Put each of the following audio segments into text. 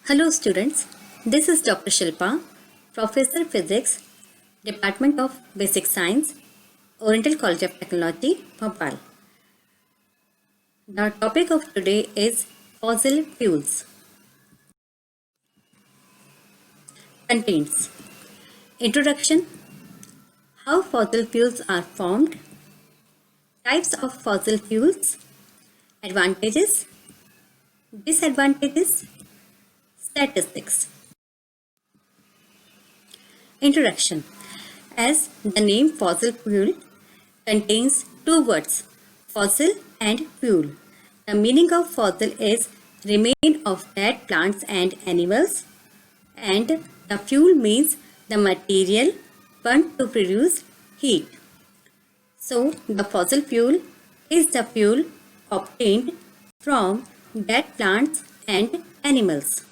Hello students, this is Dr. Shilpa, Professor Physics, Department of Basic Science, Oriental College of Technology, Bhopal. The topic of today is fossil fuels. Contains Introduction, how fossil fuels are formed, types of fossil fuels, advantages, disadvantages, statistics. Introduction. As the name fossil fuel contains two words, fossil and fuel. The meaning of fossil is remain of dead plants and animals, and the fuel means the material burnt to produce heat. So, the fossil fuel is the fuel obtained from dead plants and animals.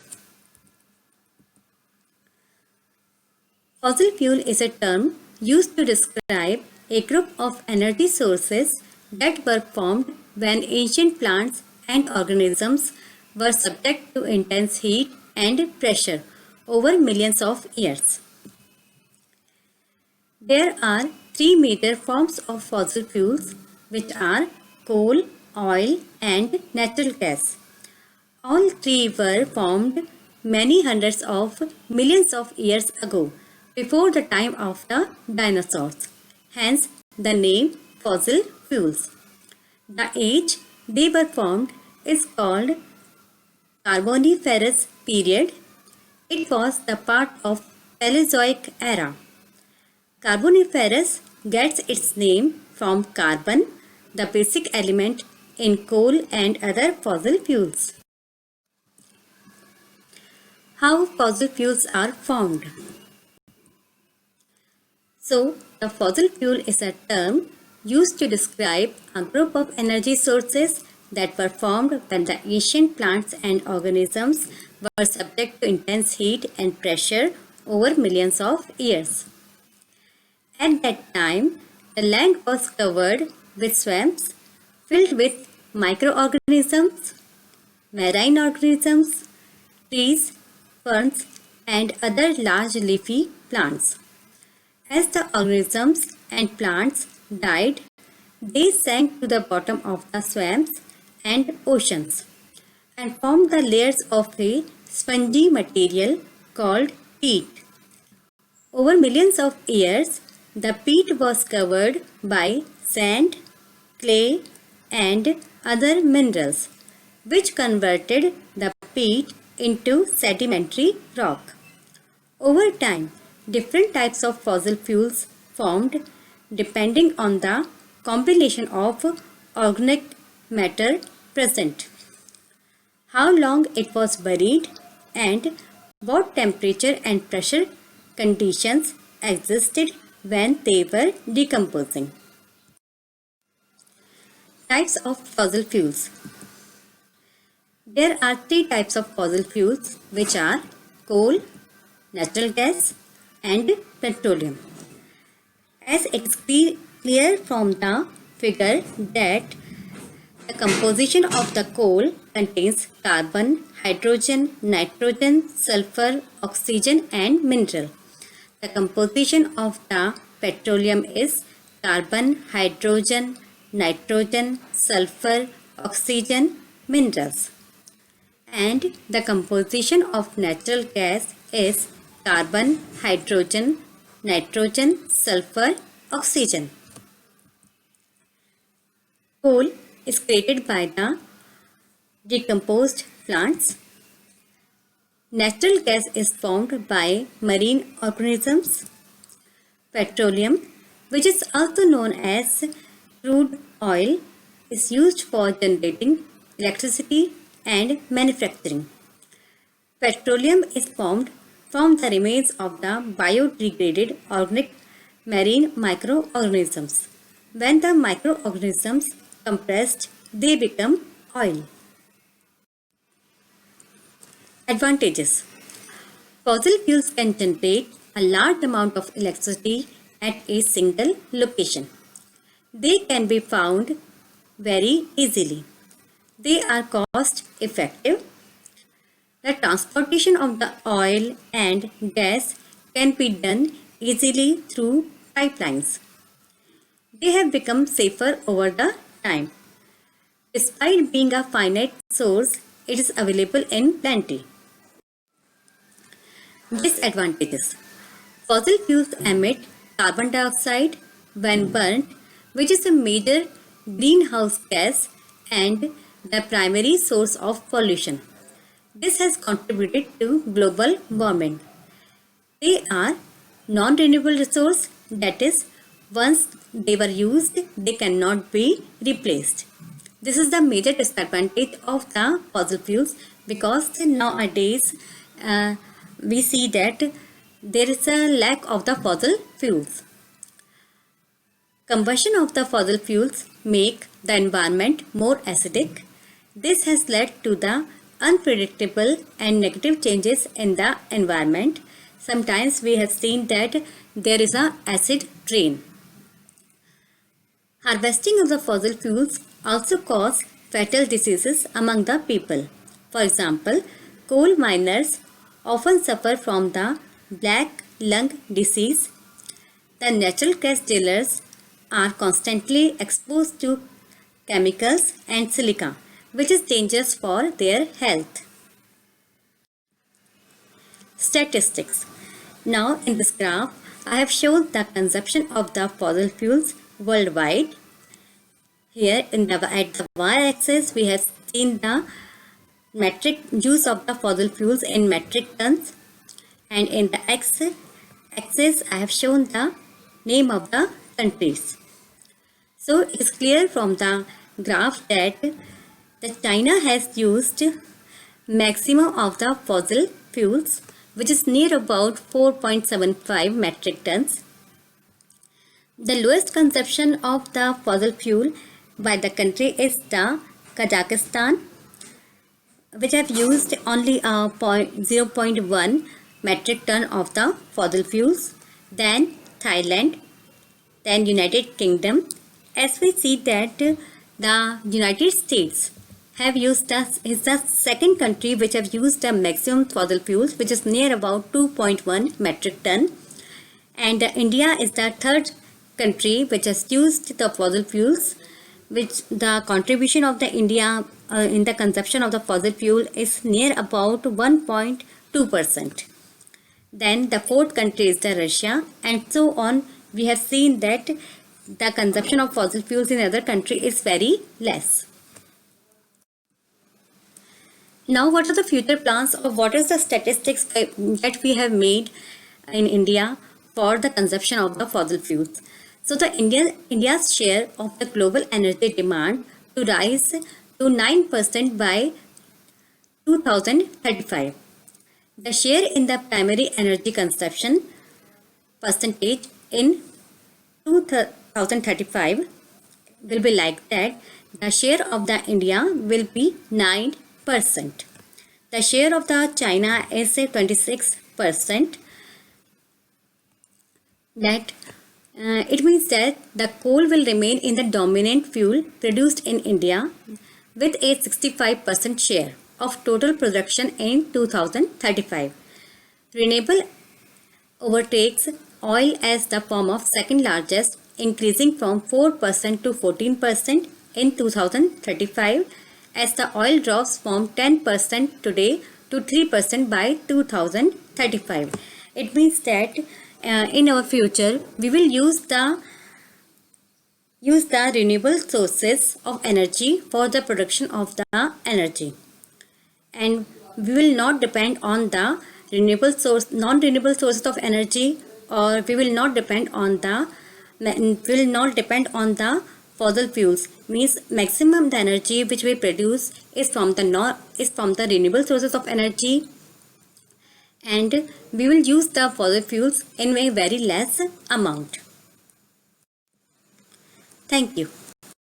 Fossil fuel is a term used to describe a group of energy sources that were formed when ancient plants and organisms were subject to intense heat and pressure over millions of years. There are three major forms of fossil fuels, which are coal, oil, and natural gas. All three were formed many hundreds of millions of years ago, before the time of the dinosaurs, hence the name fossil fuels. The age they were formed is called Carboniferous period. It was the part of Paleozoic era. Carboniferous gets its name from carbon, the basic element in coal and other fossil fuels. How fossil fuels are formed? So, the fossil fuel is a term used to describe a group of energy sources that were formed when the ancient plants and organisms were subject to intense heat and pressure over millions of years. At that time, the land was covered with swamps filled with microorganisms, marine organisms, trees, ferns, and other large leafy plants. As the organisms and plants died, they sank to the bottom of the swamps and oceans and formed the layers of a spongy material called peat. Over millions of years, the peat was covered by sand, clay, and other minerals, which converted the peat into sedimentary rock. Over time, different types of fossil fuels formed depending on the combination of organic matter present, how long it was buried, and what temperature and pressure conditions existed when they were decomposing. Types of fossil fuels. There are three types of fossil fuels, which are coal, natural gas, and petroleum. As it is clear from the figure that the composition of the coal contains carbon, hydrogen, nitrogen, sulfur, oxygen, and mineral. The composition of the petroleum is carbon, hydrogen, nitrogen, sulfur, oxygen, minerals. And the composition of natural gas is carbon, hydrogen, nitrogen, sulfur, oxygen. Coal is created by the decomposed plants. Natural gas is formed by marine organisms. Petroleum, which is also known as crude oil, is used for generating electricity and manufacturing. Petroleum is formed from the remains of the biodegraded organic marine microorganisms. When the microorganisms compressed, they become oil. Advantages. Fossil fuels can generate a large amount of electricity at a single location. They can be found very easily. They are cost effective. The transportation of the oil and gas can be done easily through pipelines. They have become safer over the time. Despite being a finite source, it is available in plenty. Disadvantages. Fossil fuels emit carbon dioxide when burnt, which is a major greenhouse gas and the primary source of pollution. This has contributed to global warming. They are non-renewable resource, that is, once they were used, they cannot be replaced. This is the major disadvantage of the fossil fuels, because nowadays we see that there is a lack of the fossil fuels. Combustion of the fossil fuels make the environment more acidic. This has led to the unpredictable and negative changes in the environment. Sometimes we have seen that there is an acid rain. Harvesting of the fossil fuels also cause fatal diseases among the people. For example, coal miners often suffer from the black lung disease. The natural gas dealers are constantly exposed to chemicals and silica, which is dangerous for their health. Statistics. Now in this graph, I have shown the consumption of the fossil fuels worldwide. Here at the y-axis, we have seen the metric use of the fossil fuels in metric tons, and in the x-axis, I have shown the name of the countries. So it is clear from the graph that China has used maximum of the fossil fuels, which is near about 4.75 metric tons. The lowest consumption of the fossil fuel by the country is the Kazakhstan, which have used only 0.1 metric ton of the fossil fuels. Then Thailand, then United Kingdom. As we see that the United States have used is the second country which have used the maximum fossil fuels, which is near about 2.1 metric ton, and India is the third country which has used the fossil fuels, which the contribution of the India in the consumption of the fossil fuel is near about 1.2%. Then the fourth country is the Russia, and so on. We have seen that the consumption of fossil fuels in other country is very less. Now, what are the future plans, or what is the statistics that we have made in India for the consumption of the fossil fuels? So, India's share of the global energy demand to rise to 9% by 2035. The share in the primary energy consumption percentage in 2035 will be like that. The share of the India will be 9%. The share of the China is 26%. That it means that the coal will remain in the dominant fuel produced in India with a 65% share of total production in 2035. Renewable overtakes oil as the form of second largest, increasing from 4% to 14% in 2035, as the oil drops from 10% today to 3% by 2035. It means that in our future we will use the renewable sources of energy for the production of the energy, and we will not depend on the non-renewable sources of energy, or we will not depend on the fossil fuels. Means maximum the energy which we produce is from the renewable sources of energy, and we will use the fossil fuels in a very less amount. Thank you.